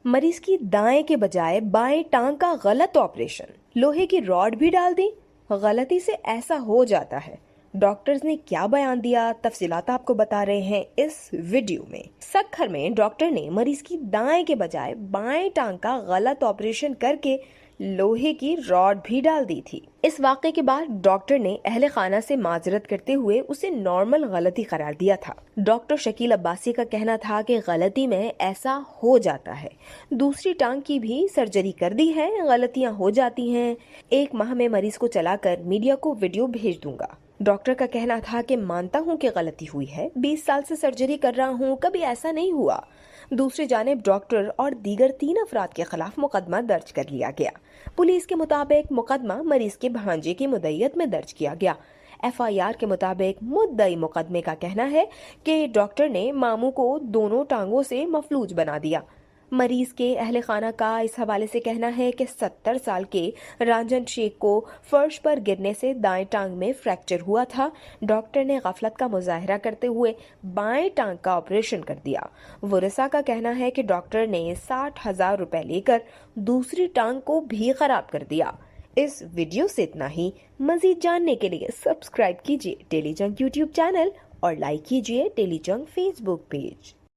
मरीज की दाएं के बजाय बाएं टांग का गलत ऑपरेशन, लोहे की रॉड भी डाल दी। गलती से ऐसा हो जाता है। डॉक्टर्स ने क्या बयान दिया, तफसीलात आपको बता रहे हैं इस वीडियो में। सक्खर में डॉक्टर ने मरीज की दाएं के बजाय बाएं टांग का गलत ऑपरेशन करके लोहे की रॉड भी डाल दी थी। इस वाक़े के बाद डॉक्टर ने अहले खाना से माजरत करते हुए उसे नॉर्मल गलती करार दिया था। डॉक्टर शकील अब्बासी का कहना था कि गलती में ऐसा हो जाता है। दूसरी टांग की भी सर्जरी कर दी है, गलतियां हो जाती हैं। 1 माह में मरीज को चलाकर मीडिया को वीडियो भेज दूंगा। डॉक्टर का कहना था कि मानता हूं कि गलती हुई है, 20 साल से सर्जरी कर रहा हूं, कभी ऐसा नहीं हुआ। दूसरी जानिब डॉक्टर और दीगर 3 अफराद के खिलाफ मुकदमा दर्ज कर लिया गया। पुलिस के मुताबिक मुकदमा मरीज के भांजे की मुद्दईयत में दर्ज किया गया। FIR के मुताबिक मुद्दई मुकदमे का कहना है कि डॉक्टर ने मामू को दोनों टांगों से मफलूज बना दिया। मरीज के अहले खाना का इस हवाले से कहना है कि 70 साल के रांझन शेख को फर्श पर गिरने से दाएं टांग में फ्रैक्चर हुआ था। डॉक्टर ने गफलत का मुजाहरा करते हुए बाएं टांग का ऑपरेशन कर दिया। वरसा का कहना है कि डॉक्टर ने 60,000 रुपए लेकर दूसरी टांग को भी खराब कर दिया। इस वीडियो से इतना ही। मजीद जानने के लिए सब्सक्राइब कीजिए डेली जंग YouTube चैनल और लाइक कीजिए डेली जंग Facebook पेज।